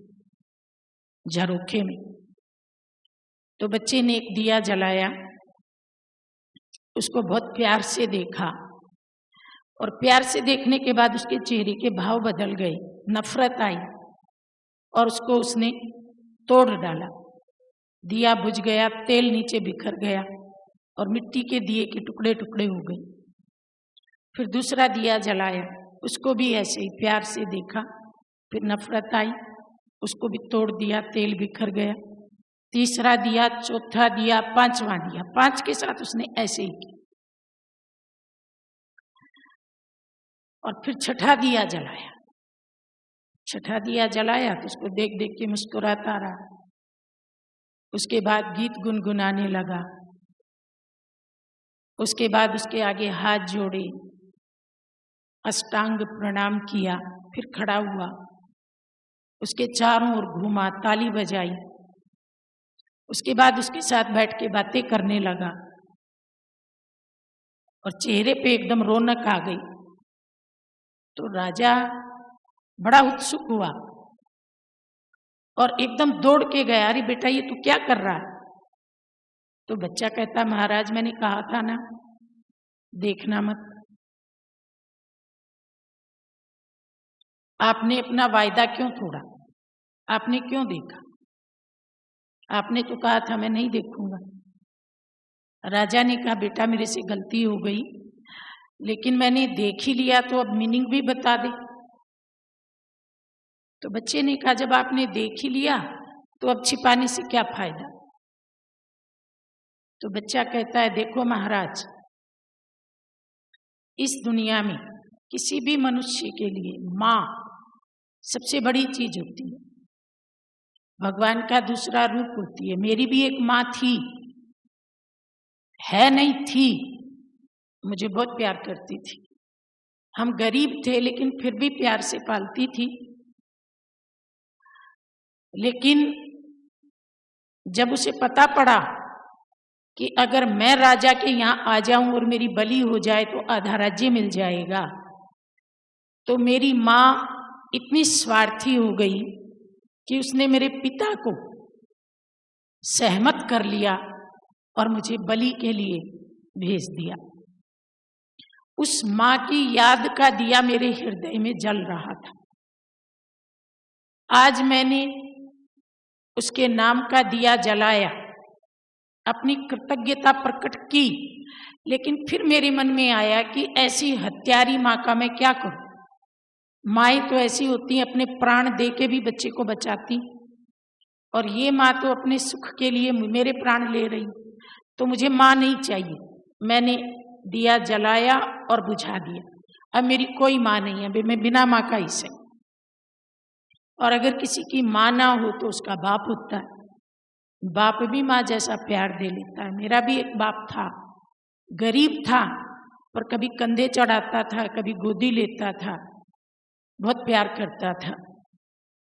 झरोखे में। तो बच्चे ने एक दिया जलाया, उसको बहुत प्यार से देखा और प्यार से देखने के बाद उसके चेहरे के भाव बदल गए, नफरत आई और उसको उसने तोड़ डाला। दिया बुझ गया, तेल नीचे बिखर गया और मिट्टी के दिए के टुकड़े टुकड़े हो गए। फिर दूसरा दिया जलाया, उसको भी ऐसे ही प्यार से देखा, फिर नफरत आई, उसको भी तोड़ दिया, तेल बिखर गया। तीसरा दिया, चौथा दिया, 5वां दिया, 5 के साथ उसने ऐसे ही किया। और फिर छठा दिया जलाया। छठा दिया जलाया तो उसको देख देख के मुस्कुराता रहा। उसके बाद गीत गुनगुनाने लगा। उसके बाद उसके आगे हाथ जोड़े, अष्टांग प्रणाम किया, फिर खड़ा हुआ, उसके चारों ओर घूमा, ताली बजाई। उसके बाद उसके साथ बैठ के बातें करने लगा। और चेहरे पे एकदम रौनक आ गई। तो राजा बड़ा उत्सुक हुआ और एकदम दौड़ के गया, अरे बेटा ये तू क्या कर रहा है? तो बच्चा कहता, महाराज मैंने कहा था ना देखना मत। आपने अपना वायदा क्यों तोड़ा? आपने क्यों देखा? आपने तो कहा था मैं नहीं देखूंगा। राजा ने कहा, बेटा मेरे से गलती हो गई, लेकिन मैंने देख ही लिया तो अब मीनिंग भी बता दे। तो बच्चे ने कहा, जब आपने देख ही लिया तो अब छिपाने से क्या फायदा? तो बच्चा कहता है, देखो महाराज, इस दुनिया में किसी भी मनुष्य के लिए माँ सबसे बड़ी चीज होती है, भगवान का दूसरा रूप होती है। मेरी भी एक माँ थी, है नहीं थी, मुझे बहुत प्यार करती थी। हम गरीब थे लेकिन फिर भी प्यार से पालती थी। लेकिन जब उसे पता पड़ा कि अगर मैं राजा के यहाँ आ जाऊं और मेरी बलि हो जाए तो आधा राज्य मिल जाएगा, तो मेरी माँ इतनी स्वार्थी हो गई कि उसने मेरे पिता को सहमत कर लिया और मुझे बलि के लिए भेज दिया। उस माँ की याद का दिया मेरे हृदय में जल रहा था। आज मैंने उसके नाम का दिया जलाया, अपनी कृतज्ञता प्रकट की, लेकिन फिर मेरे मन में आया कि ऐसी हत्यारी माँ का मैं क्या करूं? माएँ तो ऐसी होती हैं, अपने प्राण दे के भी बच्चे को बचाती, और ये माँ तो अपने सुख के लिए मेरे प्राण ले रही। तो मुझे माँ नहीं चाहिए। मैंने दिया जलाया और बुझा दिया। अब मेरी कोई माँ नहीं है, मैं बिना माँ का ही सही। और अगर किसी की माँ ना हो तो उसका बाप होता है। बाप भी माँ जैसा प्यार दे लेता है। मेरा भी एक बाप था, गरीब था, पर कभी कंधे चढ़ाता था, कभी गोदी लेता था, बहुत प्यार करता था,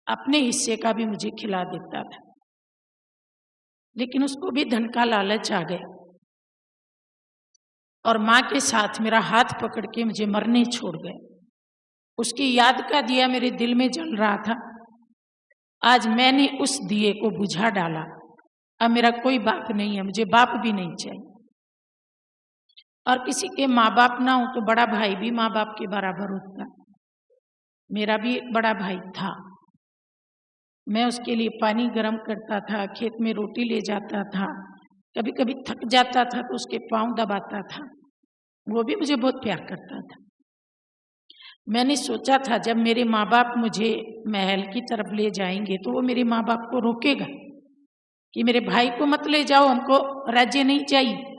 अपने हिस्से का भी मुझे खिला देता था। लेकिन उसको भी धन का लालच आ गया और माँ के साथ मेरा हाथ पकड़ के मुझे मरने छोड़ गए। उसकी याद का दिया मेरे दिल में जल रहा था। आज मैंने उस दिए को बुझा डाला। अब मेरा कोई बाप नहीं है, मुझे बाप भी नहीं चाहिए। और किसी के माँ बाप ना हो तो बड़ा भाई भी माँ बाप के बराबर होता। मेरा भी एक बड़ा भाई था। मैं उसके लिए पानी गर्म करता था, खेत में रोटी ले जाता था, कभी कभी थक जाता था तो उसके पांव दबाता था। वो भी मुझे बहुत प्यार करता था। मैंने सोचा था जब मेरे माँ बाप मुझे महल की तरफ ले जाएंगे तो वो मेरे माँ बाप को रोकेगा कि मेरे भाई को मत ले जाओ, हमको राज्य नहीं चाहिए।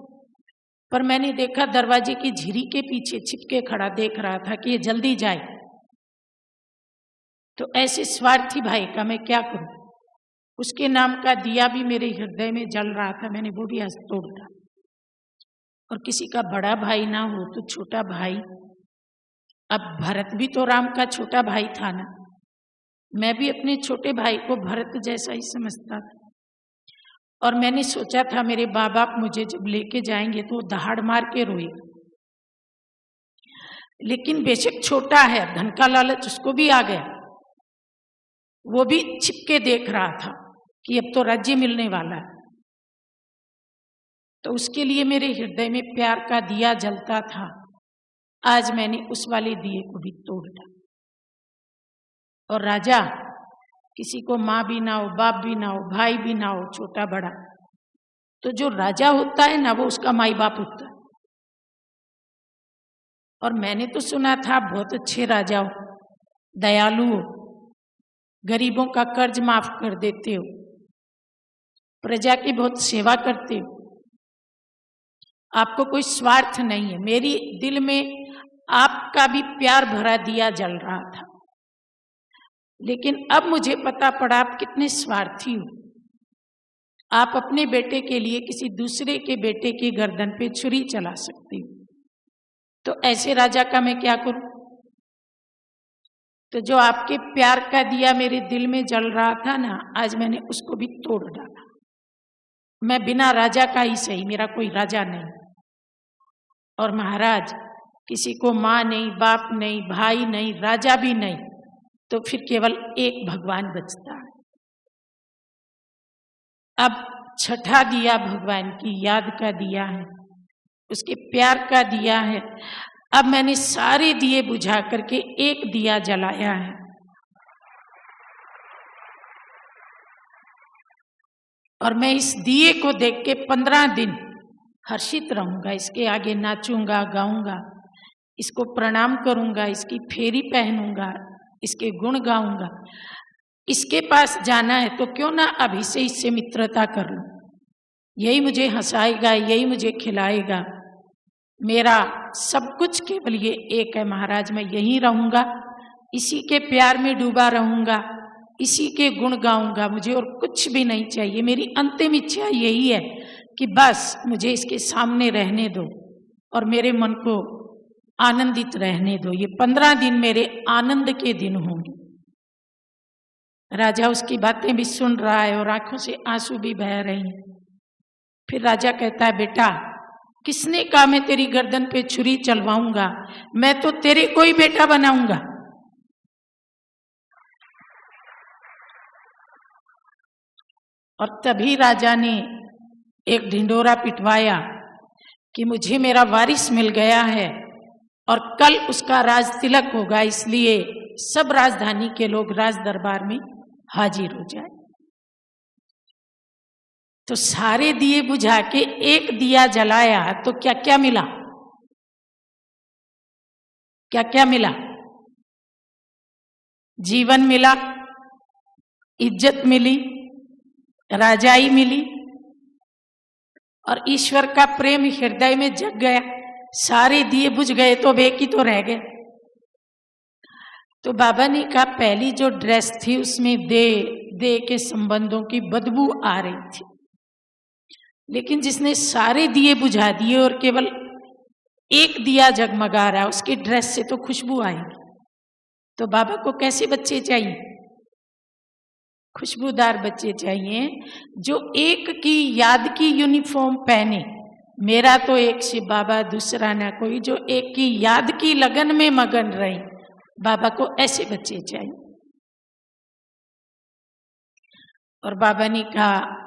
पर मैंने देखा दरवाजे की झिरी के पीछे छिपके खड़ा देख रहा था कि ये जल्दी जाए। तो ऐसे स्वार्थी भाई का मैं क्या करूं? उसके नाम का दिया भी मेरे हृदय में जल रहा था, मैंने वो भी आज तोड़ दिया। और किसी का बड़ा भाई ना हो तो छोटा भाई। अब भरत भी तो राम का छोटा भाई था ना। मैं भी अपने छोटे भाई को भरत जैसा ही समझता था। और मैंने सोचा था मेरे माँ बाप मुझे जब लेके जाएंगे तो दहाड़ मार के रोएगा। लेकिन बेशक छोटा है, धन का लालच उसको भी आ गया। वो भी छिपके देख रहा था कि अब तो राज्य मिलने वाला है। तो उसके लिए मेरे हृदय में प्यार का दिया जलता था। आज मैंने उस वाले दिए को भी तोड़ डाला। और राजा, किसी को माँ भी ना हो, बाप भी ना हो, भाई भी ना हो, छोटा बड़ा, तो जो राजा होता है ना वो उसका माई बाप होता है। और मैंने तो सुना था बहुत अच्छे राजा हो, दयालु हो, गरीबों का कर्ज माफ कर देते हो, प्रजा की बहुत सेवा करते हो, आपको कोई स्वार्थ नहीं है। मेरी दिल में आपका भी प्यार भरा दिया जल रहा था। लेकिन अब मुझे पता पड़ा आप कितने स्वार्थी हो। आप अपने बेटे के लिए किसी दूसरे के बेटे की गर्दन पे छुरी चला सकती हो। तो ऐसे राजा का मैं क्या करूं? तो जो आपके प्यार का दिया मेरे दिल में जल रहा था ना, आज मैंने उसको भी तोड़ डाला। मैं बिना राजा का ही सही, मेरा कोई राजा नहीं। और महाराज किसी को माँ नहीं, बाप नहीं, भाई नहीं, राजा भी नहीं, तो फिर केवल एक भगवान बचता है। अब छठा दिया भगवान की याद का दिया है, उसके प्यार का दिया है। अब मैंने सारे दिए बुझा करके एक दिया जलाया है। और मैं इस दिए को देख के 15 दिन हर्षित रहूंगा, इसके आगे नाचूंगा, गाऊंगा, इसको प्रणाम करूंगा, इसकी फेरी पहनूंगा, इसके गुण गाऊंगा। इसके पास जाना है तो क्यों ना अभी से इससे मित्रता कर लूं। यही मुझे हंसाएगा, यही मुझे खिलाएगा। मेरा सब कुछ केवल ये एक है महाराज। मैं यहीं रहूंगा, इसी के प्यार में डूबा रहूंगा, इसी के गुण गाऊंगा। मुझे और कुछ भी नहीं चाहिए। मेरी अंतिम इच्छा यही है कि बस मुझे इसके सामने रहने दो और मेरे मन को आनंदित रहने दो। ये 15 दिन मेरे आनंद के दिन होंगे। राजा उसकी बातें भी सुन रहा है और आंखों से आंसू भी बह रहे हैं। फिर राजा कहता है, बेटा किसने कहा मैं तेरी गर्दन पे छुरी चलवाऊंगा? मैं तो तेरे को ही बेटा बनाऊंगा। और तभी राजा ने एक ढिंडोरा पिटवाया कि मुझे मेरा वारिस मिल गया है और कल उसका राज तिलक होगा, इसलिए सब राजधानी के लोग राज दरबार में हाजिर हो जाए। तो सारे दिए बुझा के एक दिया जलाया तो क्या क्या मिला? क्या क्या मिला? जीवन मिला, इज्जत मिली, राजाई मिली और ईश्वर का प्रेम हृदय में जग गया। सारे दिए बुझ गए तो एक ही तो रह गए। तो बाबा ने कहा, पहली जो ड्रेस थी उसमें दे के संबंधों की बदबू आ रही थी, लेकिन जिसने सारे दिए बुझा दिए और केवल एक दिया जगमगा रहा है, उसकी ड्रेस से तो खुशबू आएगी। तो बाबा को कैसे बच्चे चाहिए? खुशबूदार बच्चे चाहिए जो एक की याद की यूनिफॉर्म पहने। मेरा तो एक शिव बाबा, दूसरा ना कोई, जो एक की याद की लगन में मगन रहे। बाबा को ऐसे बच्चे चाहिए। और बाबा ने कहा,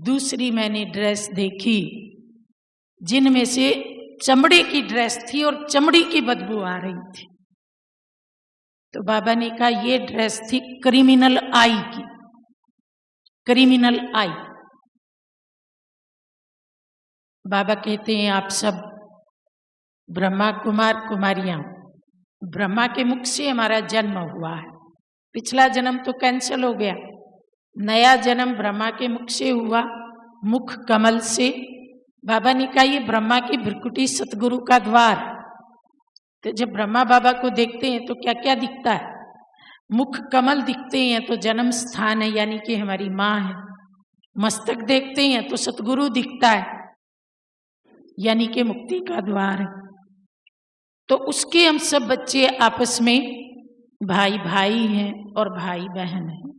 दूसरी मैंने ड्रेस देखी जिनमें से चमड़े की ड्रेस थी और चमड़ी की बदबू आ रही थी। तो बाबा ने कहा, ये ड्रेस थी क्रिमिनल आई की। क्रिमिनल आई। बाबा कहते हैं, आप सब ब्रह्मा कुमार कुमारियां, ब्रह्मा के मुख से हमारा जन्म हुआ है। पिछला जन्म तो कैंसिल हो गया, नया जन्म ब्रह्मा के मुख से हुआ, मुख कमल से। बाबा ने कहा, ये ब्रह्मा की भ्रिकुटी सतगुरु का द्वार। तो जब ब्रह्मा बाबा को देखते हैं तो क्या क्या दिखता है? मुख कमल दिखते हैं तो जन्म स्थान है, यानी कि हमारी माँ है। मस्तक देखते हैं तो सतगुरु दिखता है, यानी कि मुक्ति का द्वार है। तो उसके हम सब बच्चे आपस में भाई भाई हैं और भाई बहन हैं।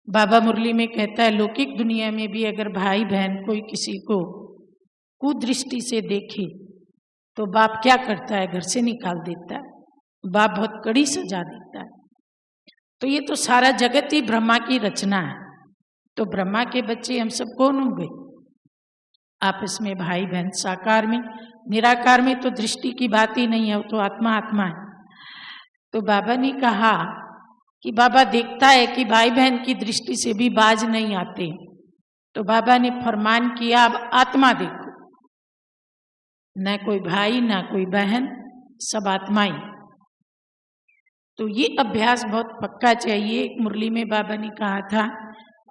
बाबा मुरली में कहता है, लौकिक दुनिया में भी अगर भाई बहन कोई किसी को कुदृष्टि से देखे तो बाप क्या करता है? घर से निकाल देता है। बाप बहुत कड़ी सजा देता है। तो ये तो सारा जगत ही ब्रह्मा की रचना है। तो ब्रह्मा के बच्चे हम सब कौन होंगे? आपस में भाई बहन। साकार में, निराकार में तो दृष्टि की बात ही नहीं है, वो तो आत्मा आत्मा है। तो बाबा ने कहा कि बाबा देखता है कि भाई बहन की दृष्टि से भी बाज नहीं आते। तो बाबा ने फरमान किया, अब आत्मा देखो, न कोई भाई ना कोई बहन, सब आत्माएं। तो ये अभ्यास बहुत पक्का चाहिए। एक मुरली में बाबा ने कहा था,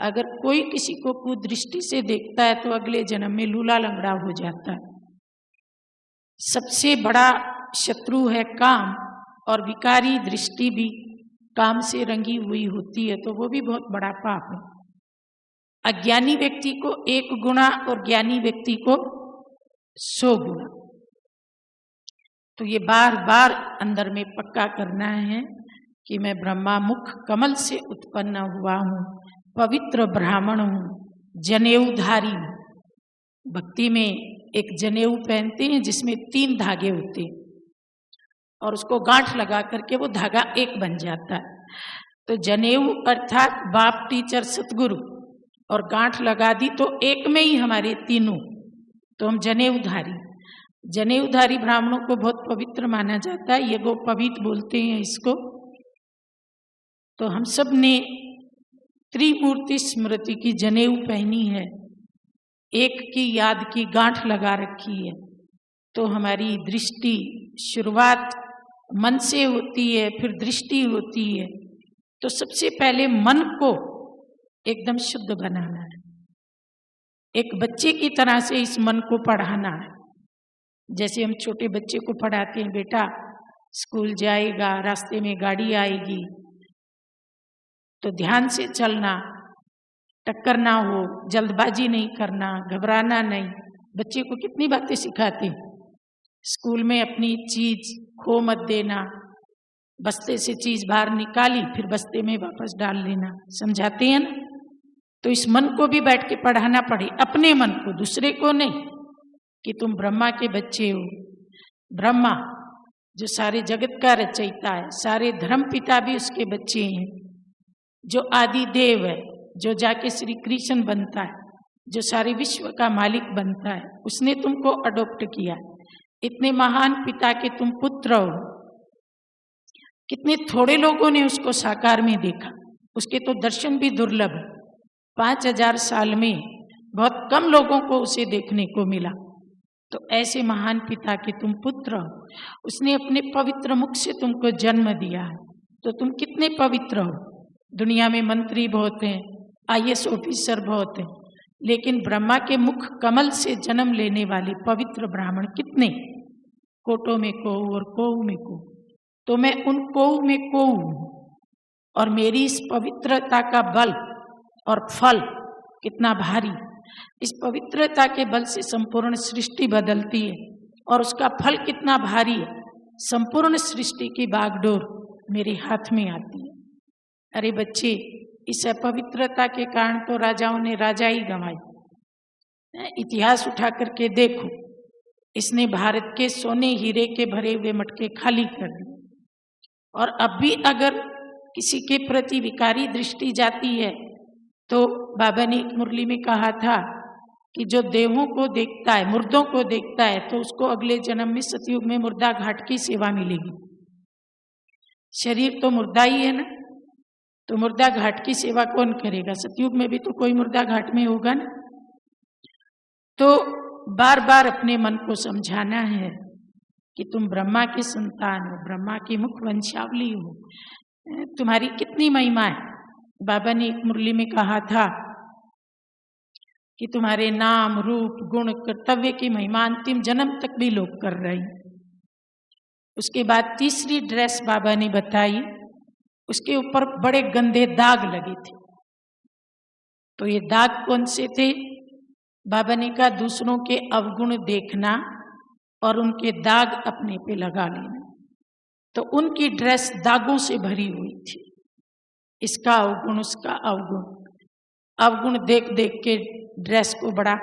अगर कोई किसी को कुदृष्टि से देखता है तो अगले जन्म में लूला लंगड़ा हो जाता है। सबसे बड़ा शत्रु है काम, और विकारी दृष्टि भी काम से रंगी हुई होती है, तो वो भी बहुत बड़ा पाप है। अज्ञानी व्यक्ति को 1 गुना और ज्ञानी व्यक्ति को 100 गुना। तो ये बार बार अंदर में पक्का करना है कि मैं ब्रह्मा मुख कमल से उत्पन्न हुआ हूँ, पवित्र ब्राह्मण हूँ, जनेऊधारी हूँ। भक्ति में एक जनेऊ पहनते हैं जिसमें 3 धागे होते हैं और उसको गांठ लगा करके वो धागा एक बन जाता है। तो जनेऊ अर्थात बाप, टीचर, सतगुरु, और गांठ लगा दी तो एक में ही हमारे तीनों, तो हम जनेऊधारी। जनेऊधारी ब्राह्मणों को बहुत पवित्र माना जाता है, ये वो पवित्र बोलते हैं इसको। तो हम सब ने त्रिमूर्ति स्मृति की जनेऊ पहनी है, एक की याद की गांठ लगा रखी है। तो हमारी दृष्टि शुरुआत मन से होती है, फिर दृष्टि होती है। तो सबसे पहले मन को एकदम शुद्ध बनाना है, एक बच्चे की तरह से इस मन को पढ़ाना है। जैसे हम छोटे बच्चे को पढ़ाते हैं, बेटा स्कूल जाएगा, रास्ते में गाड़ी आएगी तो ध्यान से चलना, टक्कर ना हो, जल्दबाजी नहीं करना, घबराना नहीं। बच्चे को कितनी बातें सिखाते हैं। स्कूल में अपनी चीज खो मत देना, बस्ते से चीज बाहर निकाली फिर बस्ते में वापस डाल लेना, समझाते हैं ना। तो इस मन को भी बैठ के पढ़ाना पड़े, अपने मन को, दूसरे को नहीं, कि तुम ब्रह्मा के बच्चे हो। ब्रह्मा जो सारे जगत का रचयिता है, सारे धर्म पिता भी उसके बच्चे हैं। जो आदि देव है, जो जाके श्री कृष्ण बनता है, जो सारे विश्व का मालिक बनता है, उसने तुमको अडॉप्ट किया। इतने महान पिता के तुम पुत्र हो। कितने थोड़े लोगों ने उसको साकार में देखा, उसके तो दर्शन भी दुर्लभ है। 5000 साल में बहुत कम लोगों को उसे देखने को मिला। तो ऐसे महान पिता के तुम पुत्र हो, उसने अपने पवित्र मुख से तुमको जन्म दिया है। तो तुम कितने पवित्र हो। दुनिया में मंत्री बहुत हैं, IAS ऑफिसर बहुत हैं, लेकिन ब्रह्मा के मुख कमल से जन्म लेने वाले पवित्र ब्राह्मण कितने, कोटों में कोऊ और कोऊ में कोऊ। तो मैं उन कोऊ में कोऊ हूं, और मेरी इस पवित्रता का बल और फल कितना भारी। इस पवित्रता के बल से संपूर्ण सृष्टि बदलती है, और उसका फल कितना भारी है। संपूर्ण सृष्टि की बागडोर मेरे हाथ में आती है। अरे बच्चे, इस अपवित्रता के कारण तो राजाओं ने राजा ही गंवाई। इतिहास उठा करके देखो, इसने भारत के सोने हीरे के भरे हुए मटके खाली कर दिए। और अब भी अगर किसी के प्रति विकारी दृष्टि जाती है, तो बाबा ने एक मुरली में कहा था कि जो देहों को देखता है, मुर्दों को देखता है, तो उसको अगले जन्म में सतयुग में मुर्दा घाट की सेवा मिलेगी। शरीर तो मुर्दा ही है ना, तो मुर्दा घाट की सेवा कौन करेगा। सतयुग में भी तो कोई मुर्दा घाट में होगा ना। तो बार बार अपने मन को समझाना है कि तुम ब्रह्मा की संतान हो, ब्रह्मा की मुख वंशावली हो, तुम्हारी कितनी महिमा है। बाबा ने एक मुरली में कहा था कि तुम्हारे नाम, रूप, गुण, कर्तव्य की महिमा अंतिम जन्म तक भी लोग कर रहे हैं। उसके बाद तीसरी ड्रेस बाबा ने बताई, उसके ऊपर बड़े गंदे दाग लगे थे। तो ये दाग कौन से थे। बाबा ने कहा दूसरों के अवगुण देखना और उनके दाग अपने पे लगा लेना। तो उनकी ड्रेस दागों से भरी हुई थी, इसका अवगुण, उसका अवगुण, अवगुण देख देख के ड्रेस को बड़ा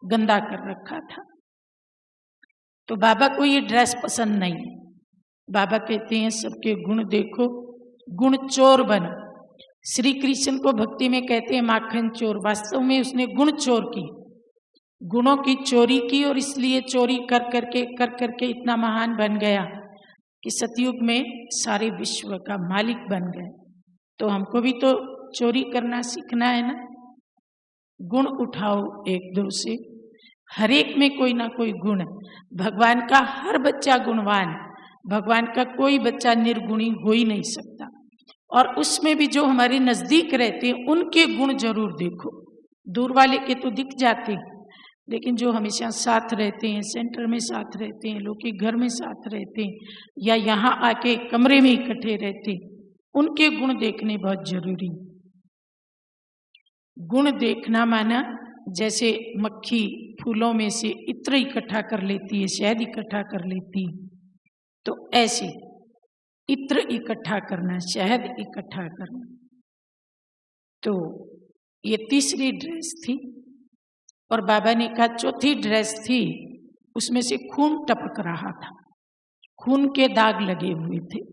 गंदा कर रखा था। तो बाबा को ये ड्रेस पसंद नहीं। बाबा कहते हैं सबके गुण देखो, गुण चोर बनो। श्री कृष्ण को भक्ति में कहते हैं माखन चोर, वास्तव में उसने गुण चोर की, गुणों की चोरी की, और इसलिए चोरी कर करके इतना महान बन गया कि सतयुग में सारे विश्व का मालिक बन गए। तो हमको भी तो चोरी करना सीखना है ना। गुण उठाओ एक दो से, हर एक में कोई ना कोई गुण। भगवान का हर बच्चा गुणवान, भगवान का कोई बच्चा निर्गुणी हो ही नहीं सकता। और उसमें भी जो हमारे नजदीक रहते हैं उनके गुण जरूर देखो। दूर वाले के तो दिख जाते हैं, लेकिन जो हमेशा साथ रहते हैं, सेंटर में साथ रहते हैं, लोग के घर में साथ रहते हैं, या यहाँ आके कमरे में इकट्ठे रहते हैं, उनके गुण देखने बहुत जरूरी। गुण देखना माना जैसे मक्खी फूलों में से इत्र इकट्ठा कर लेती है, शहद इकट्ठा कर लेती है, तो ऐसे इत्र इकट्ठा करना, शहद इकट्ठा करना। तो ये तीसरी ड्रेस थी। और बाबा ने कहा चौथी ड्रेस थी उसमें से खून टपक रहा था, खून के दाग लगे हुए थे।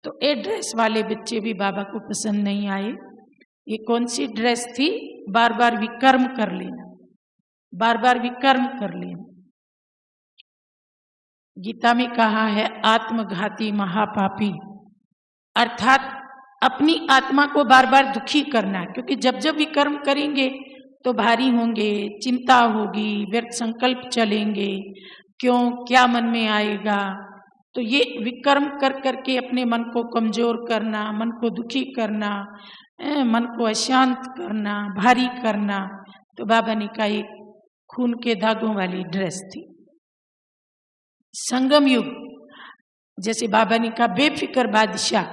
तो ये ड्रेस वाले बच्चे भी बाबा को पसंद नहीं आए। ये कौन सी ड्रेस थी? बार बार विकर्म कर लेना, बार बार विकर्म कर लेना। गीता में कहा है आत्मघाती महापापी, अर्थात अपनी आत्मा को बार बार दुखी करना, क्योंकि जब जब विकर्म करेंगे तो भारी होंगे, चिंता होगी, व्यर्थ संकल्प चलेंगे, क्यों क्या मन में आएगा। तो ये विकर्म कर करके अपने मन को कमजोर करना, मन को दुखी करना, मन को अशांत करना, भारी करना। तो बाबा ने कहा एक खून के दागों वाली ड्रेस थी। संगम युग, जैसे बाबा ने कहा बेफिक्र बादशाह,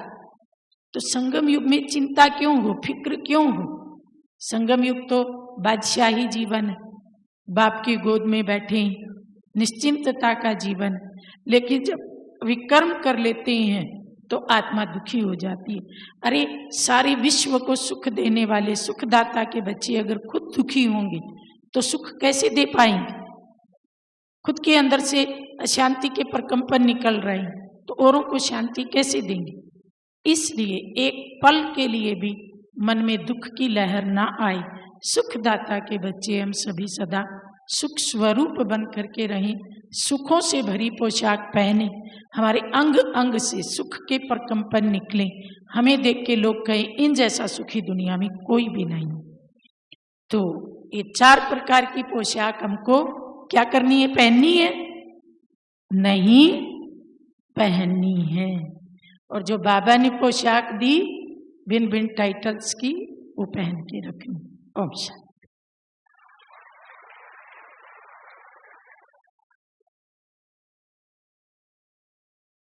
तो संगम युग में चिंता क्यों हो, फिक्र क्यों हो? संगम युग तो बादशाही जीवन है, बाप की गोद में बैठे, निश्चिंतता का जीवन। लेकिन जब विकर्म कर लेते हैं तो आत्मा दुखी हो जाती है। अरे सारे विश्व को सुख देने वाले सुखदाता के बच्चे अगर खुद दुखी होंगे तो सुख कैसे दे पाएंगे? खुद के अंदर से अशांति के प्रकंपन निकल रहे हैं तो औरों को शांति कैसे देंगे? इसलिए एक पल के लिए भी मन में दुख की लहर ना आए। सुखदाता के बच्चे हम सभी सदा सुख स्वरूप बन करके रहें, सुखों से भरी पोशाक पहने, हमारे अंग अंग से सुख के प्रकंपन निकले, हमें देख के लोग कहें इन जैसा सुखी दुनिया में कोई भी नहीं। तो ये 4 प्रकार की पोशाक हमको क्या करनी है? पहननी है? नहीं पहननी है। और जो बाबा ने पोशाक दी भिन्न भिन्न टाइटल्स की, वो पहन के रखनी। ओम शांति।